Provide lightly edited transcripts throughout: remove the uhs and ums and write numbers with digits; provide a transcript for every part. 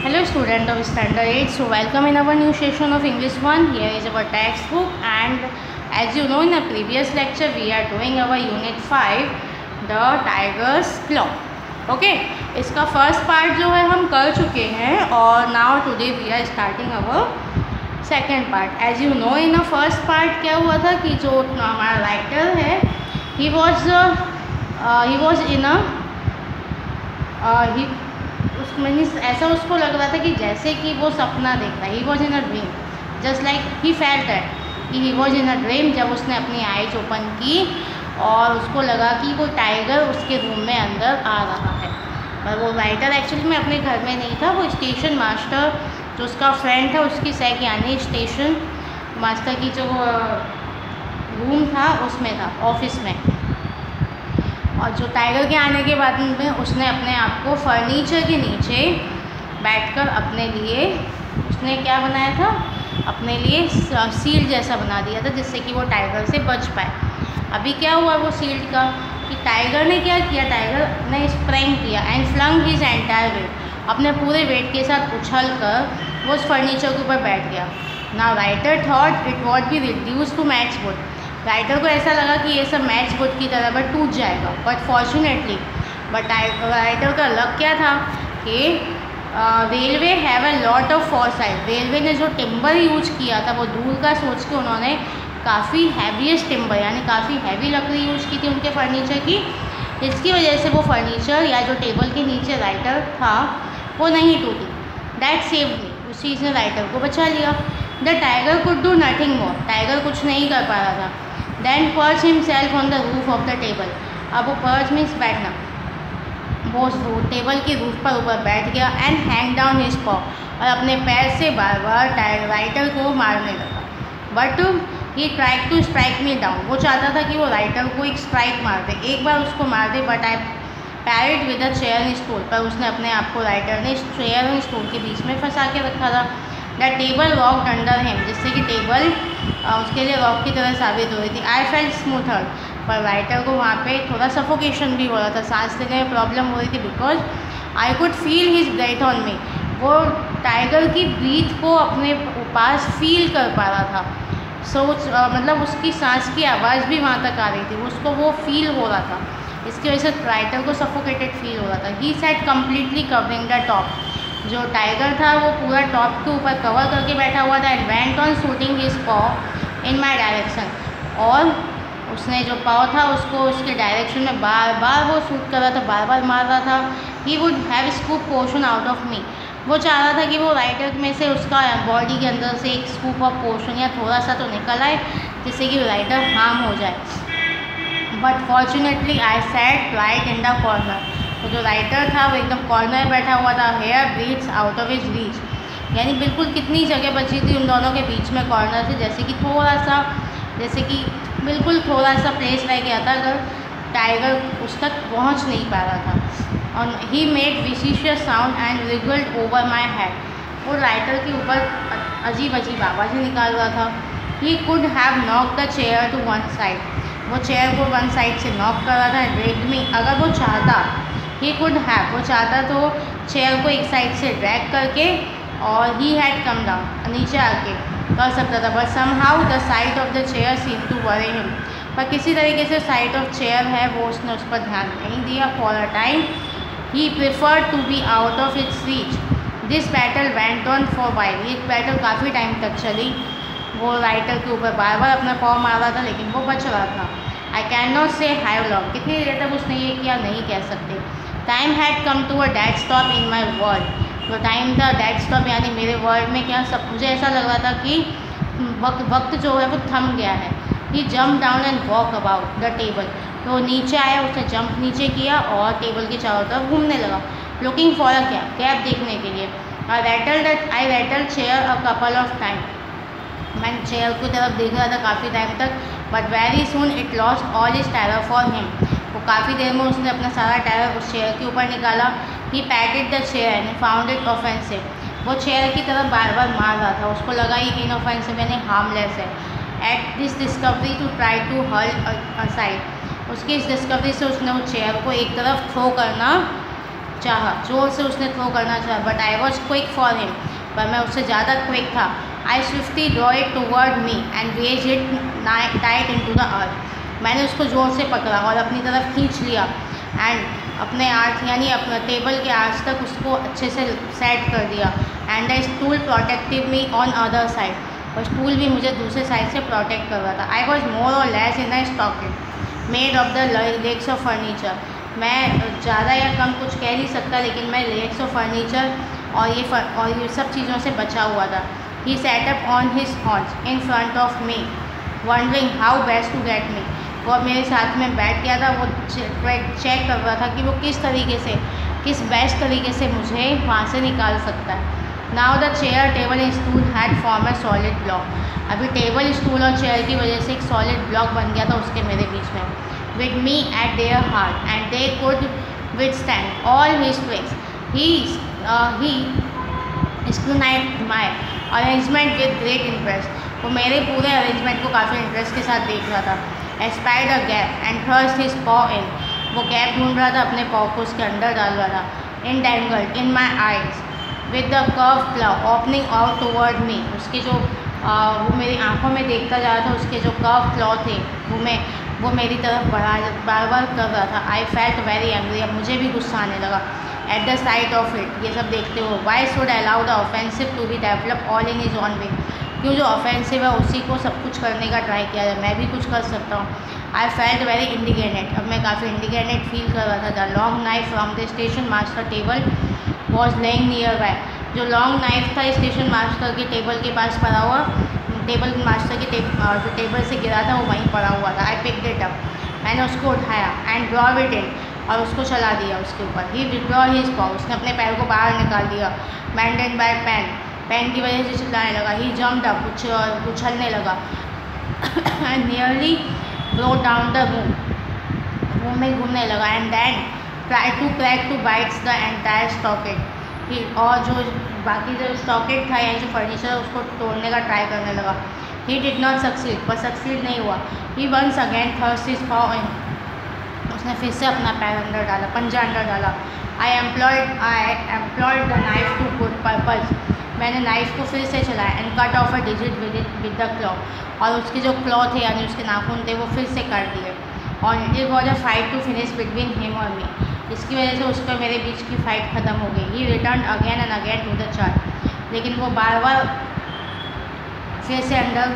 Hello student of standard 8, so welcome in our new session of English 1. Here is our textbook, and as you know, in the previous lecture we are doing our unit 5, the tiger's claw. Okay, इसका first part जो है हम कर चुके हैं और now today we are starting our second part. As you know, in the first part क्या हुआ था कि जो हमारा writer है he was in a means ऐसा उसको लग रहा था कि जैसे कि वो सपना देख रहा है. He was in a dream, just like he felt that कि he was in a dream. जब उसने अपनी आइज ओपन की और उसको लगा कि वो टाइगर उसके रूम में अंदर आ रहा है. पर वो राइटर एक्चुअली में अपने घर में नहीं था, वो स्टेशन मास्टर जो उसका फ्रेंड था उसकी सैक यानी स्टेशन मास्टर की जो रूम था उसमें था, ऑफिस में. और जो टाइगर के आने के बाद में उसने अपने आप को फर्नीचर के नीचे बैठकर अपने लिए उसने क्या बनाया था, अपने लिए सील्ड जैसा बना दिया था जिससे कि वो टाइगर से बच पाए. अभी क्या हुआ वो सील्ड का कि टाइगर ने क्या किया, टाइगर ने स्प्रैंग किया and flung his entire weight, अपने पूरे वेट के साथ उछल कर वो उस फर्नीचर के ऊपर बैठ गया. Now writer thought it would be reduce to matchwood. Writer को ऐसा लगा कि ये सब मैच वुड की तरह बट टूट जाएगा. बट फॉर्चुनेटली राइटर का लक क्या था कि railway have a lot of Forsyte. Railway ने जो टिम्बर यूज किया था वो दूर का सोच के उन्होंने काफ़ी हैवीएस्ट टिम्बर यानी काफ़ी हैवी लकड़ी यूज की थी उनके फर्नीचर की. इसकी वजह से वो फर्नीचर या जो टेबल के नीचे राइटर था वो नहीं टूटी. दैट सेव्ड मी, उस चीज़ ने राइटर को बचा लिया. The tiger could do nothing more, tiger कुछ नहीं कर पा रहा था. Then perch himself on the roof of the table. अब वो पर्च मीन्स बैठना, वो टेबल की रूफ पर ऊपर बैठ गया एंड हैंग डाउन हिज पॉ, और अपने पैर से बार बार राइटर को मारने लगा. But he try to strike me down. वो चाहता था कि वो राइटर को एक स्ट्राइक मार दे, एक बार उसको मार दे. But I parried with a chair and stool, पर उसने अपने आप को राइटर ने चेयर और स्टूल के बीच में फंसा के रखा था. The table rocked under him, जिससे कि टेबल उसके लिए रॉक की तरह साबित हो रही थी. आई फेल्ट स्मूथर, पर राइटर को वहाँ पे थोड़ा सफोकेशन भी हो रहा था, सांस लेने में प्रॉब्लम हो रही थी. Because I could feel his breath on me, वो टाइगर की ब्रीथ को अपने पास फील कर पा रहा था. मतलब उसकी सांस की आवाज़ भी वहाँ तक आ रही थी, उसको वो फील हो रहा था. इसकी वजह से राइटर को सफोकेटेड फील हो रहा था. He said completely covering the top, जो टाइगर था वो पूरा टॉप के ऊपर कवर करके बैठा हुआ था. And went on shooting his paw in my direction, और उसने जो पाव था उसको उसके डायरेक्शन में बार बार वो शूट कर रहा था, बार बार मार रहा था. He would have scoop portion out of me, वो चाह रहा था कि वो राइटर में से उसका बॉडी के अंदर से एक स्कूप ऑफ पोर्शन या थोड़ा सा तो निकल आए जिससे कि राइटर हार्म हो जाए. But fortunately I sat right in the corner. तो जो राइटर था वो एकदम कॉर्नर में बैठा हुआ था. Here breeds out of his reach, यानी बिल्कुल कितनी जगह बची थी उन दोनों के बीच में कॉर्नर से, जैसे कि थोड़ा सा, जैसे कि बिल्कुल थोड़ा सा प्लेस रह गया था अगर टाइगर उस तक पहुंच नहीं पा रहा था. और he made vicious sound and wriggled over my head, वो राइटर के ऊपर अजीब अजीब आवाज़ें निकाल रहा था. He could have knocked the chair to one side, वो चेयर को वन साइड से नॉक कर रहा था. ड्रैग्ड मी, अगर वो चाहता, ही कुड हैव, वो चाहता तो चेयर को एक साइड से ड्रैग करके और ही हैड कम डाउन, नीचे आके कर सकता था. But somehow the side of the chair seem to worry him, पर किसी तरीके से साइड ऑफ चेयर है वो उसने उस पर ध्यान नहीं दिया. For a time he preferred to be out of its reach. This battle went on for while, ये बैटल काफ़ी टाइम तक चली. वो राइटर के ऊपर बार बार अपना पाँव मार रहा था लेकिन वो बच रहा था. I can not say how long, कितनी देर तक उसने ये किया नहीं कह सकते. Time had come to a dead stop in my world, तो टाइम था डेड स्टॉप यानी मेरे वर्ल्ड में क्या सब, मुझे ऐसा लग रहा था कि वक्त जो है वो थम गया है. He jump down and walk about the table, तो नीचे आया, उसने जंप नीचे किया और टेबल के चारों तरफ घूमने लगा. लुकिंग फॉर अ कैप देखने के लिए. I rattle chair a couple of time, मैं चेयर की तरफ देख रहा था काफ़ी टाइम तक. But very soon it lost all is terror for him, वो काफ़ी देर में उसने अपना सारा टेरर उस चेयर के ऊपर निकाला. He patted the chair and found it offensive, वो चेयर की तरफ बार बार मार रहा था, उसको लगा ये इनऑफेंसिव यानी हार्मलेस है. At this discovery to try to hurl aside, उसकी इस डिस्कवरी से उसने उस चेयर को एक तरफ थ्रो करना चाहा, जोर से उसने थ्रो करना चाहा, but I was quick for him, पर मैं उससे ज़्यादा क्विक था। I swiftly draw it toward me and raise it tight into the earth. मैंने उसको ज़ोर से पकड़ा और अपनी तरफ खींच लिया एंड अपने आर्थ यानी अपने टेबल के आर्च तक उसको अच्छे से सेट कर दिया। And the stool protective me on other side, और स्टूल भी मुझे दूसरे साइड से प्रोटेक्ट कर रहा था। आई was more or less in a stockade made of the legs of furniture. मैं ज़्यादा या कम कुछ कह नहीं सकता, लेकिन मैं लेग्स ऑफ फर्नीचर और ये सब चीज़ों से बचा हुआ था। He set up on his horns in front of me wondering how best to get me. वो मेरे साथ में बैठ गया था, वो चेक कर रहा था कि वो किस बेस्ट तरीके से मुझे वहाँ से निकाल सकता है। Now the chair table and stool had form a solid block. अभी टेबल स्टूल और चेयर की वजह से एक सॉलिड ब्लॉक बन गया था उसके मेरे बीच में। With me at their heart and they could withstand all his tricks. He scrutinised my arrangement with great interest. वो मेरे पूरे अरेंजमेंट को काफ़ी इंटरेस्ट के साथ देख रहा था। Aspired a gap and thrust his paw in. वो गैप ढूंढ रहा था, अपने पॉ को उसके अंदर डाल रहा था। Entangled in my eyes with the curve claw opening out toward me. उसके जो वो मेरी आंखों में देखता जा रहा था, उसके जो कर्व क्लॉ थे वो मेरी तरफ बार बार कर रहा था। I felt very angry. अब मुझे भी गुस्सा आने लगा at the sight of it, ये सब देखते हो। Why should allow the offensive to be develop all in is on way. क्यों जो ऑफेंसिव है उसी को सब कुछ करने का ट्राई किया जाए, मैं भी कुछ कर सकता हूँ। I felt very indignant. अब मैं काफ़ी इंडिग्नेट फील कर रहा था। The long knife from the station master table was lying nearby. जो लॉन्ग नाइफ था स्टेशन मास्टर के टेबल के पास पड़ा हुआ, टेबल मास्टर के जो टेबल से गिरा था वो वहीं पड़ा हुआ था। आई पिक्ड इट अप, मैंने उसको उठाया एंड ड्रॉ इट इन, और उसको चला दिया उसके ऊपर। ही विड्रॉ हिज पॉ, उसने अपने पैर को बाहर निकाल दिया। मेंटेन बाय पेन, पेन की वजह से चिल्लाने लगा। ही जम्प्ड अप, उछलने लगा। And nearly brought down the room में घूमने लगा। And then try to crack to bites the entire stockade. और जो बाकी जो स्टॉकेट था यानी जो फर्नीचर है उसको तोड़ने का ट्राई करने लगा। ही डिड नॉट सक्सीड, पर सक्सीड नहीं हुआ। ही once again thirst his paw इन, उसने फिर से अपना पैर अंदर डाला, पंजा अंदर डाला। I employed the knife to good purpose. मैंने नाइफ को फिर से चलाया and cut off a digit with the claw, और उसके जो क्लॉ थे यानी उसके नाखून थे वो फिर से काट दिए। और it was a fight to finish between him और मी। इसकी वजह से उसका मेरे बीच की फ़ाइट ख़त्म हो गई। He return again and again to the chart, लेकिन वो बार बार फिर से अंदर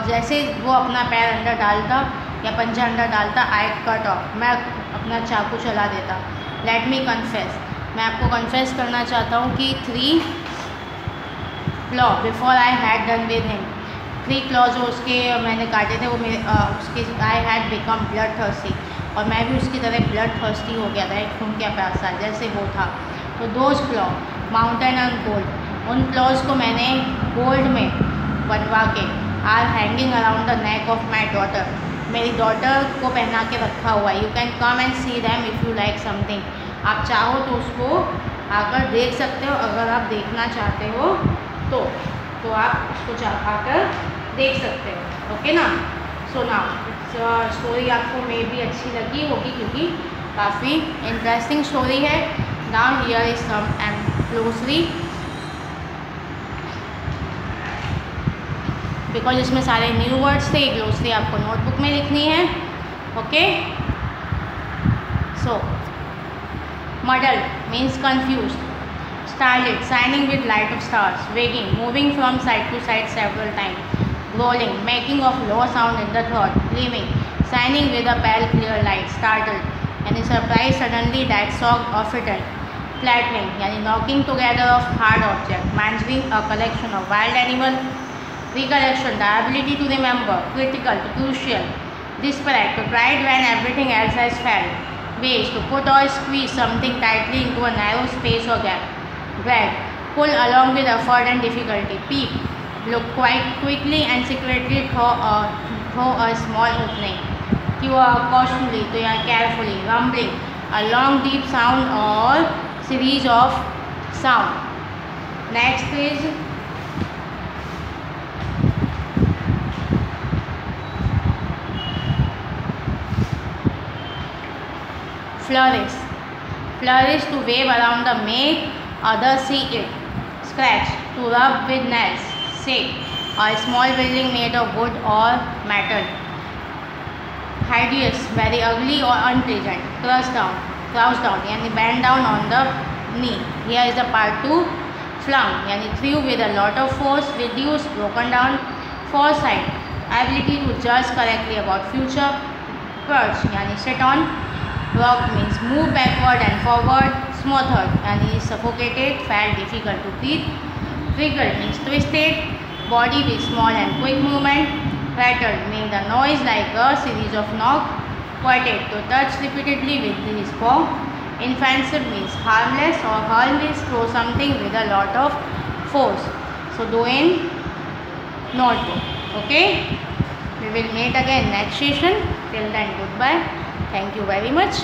जैसे वो अपना पैर अंदर डालता या पंजा अंदर डालता, आई कट ऑफ, मैं अपना चाकू चला देता। लेट मी कन्फेस, मैं आपको कन्फेस करना चाहता हूँ कि 3 claw before I had done with him. 3 claw जो उसके मैंने काटे थे वो मेरे उसके I had become bloodthirsty, और मैं भी उसकी तरह ब्लड थर्स्टी हो गया था, एक खून का प्यासा जैसे वो था। तो those claw mountain and gold, उन क्लॉज को मैंने गोल्ड में बनवा के are hanging around the neck of my daughter, मेरी डॉटर को पहना के रखा हुआ। You can come and see them if you like something. आप चाहो तो उसको आकर देख सकते हो, अगर आप देखना चाहते हो तो आप उसको आकर देख सकते हो। ओके ना। सो नाउ स्टोरी आपको मे भी अच्छी लगी होगी क्योंकि काफ़ी इंटरेस्टिंग स्टोरी है। Now here is some glossary, because इसमें सारे न्यू वर्ड्स थे। ग्लोसरी आपको नोटबुक में लिखनी है। Okay. So muddle means confuse, starlit, shining with light of stars, waking, moving from side to side several times, growling, making of low sound in the throat, gleaming, shining with a pale clear light, startled, yani surprised suddenly that shocked or frightened, flattening, yani knocking together of hard object, managing a collection of wild animal, recollection, the ability to remember, critical to crucial, disparate, to tried when everything else has failed, ways, to put or squeeze something tightly into a narrow space or gap, drag, pull along with effort and difficulty, peep, look quite quickly and secretly through a small opening, cautiously to carefully, rumbling, a long deep sound or series of sound. Next is flourish. Flourish, to wave around the make others see it. Scratch, to rub with nails. Shake, a small building made of wood or metal. Hideous, very ugly or unpleasant. Crouch down यानी bend down on the knee. Here is the part 2. Flung यानी threw with a lot of force. Reduce, broken down. Foresight, ability to judge correctly about future. Perch यानी sit on. Rock means move backward and forward. Smothered यानी suffocated, felt, difficult to breathe. Wriggled means twisted, body with small and quick movement. Rattled means the noise like a series of knocks. Pointed, to touch repeatedly with his paw. Inoffensive means harmless, or hurl means throw something with a lot of force. So do in, not do. Okay? We will meet again next session. Till then, goodbye. Thank you very much.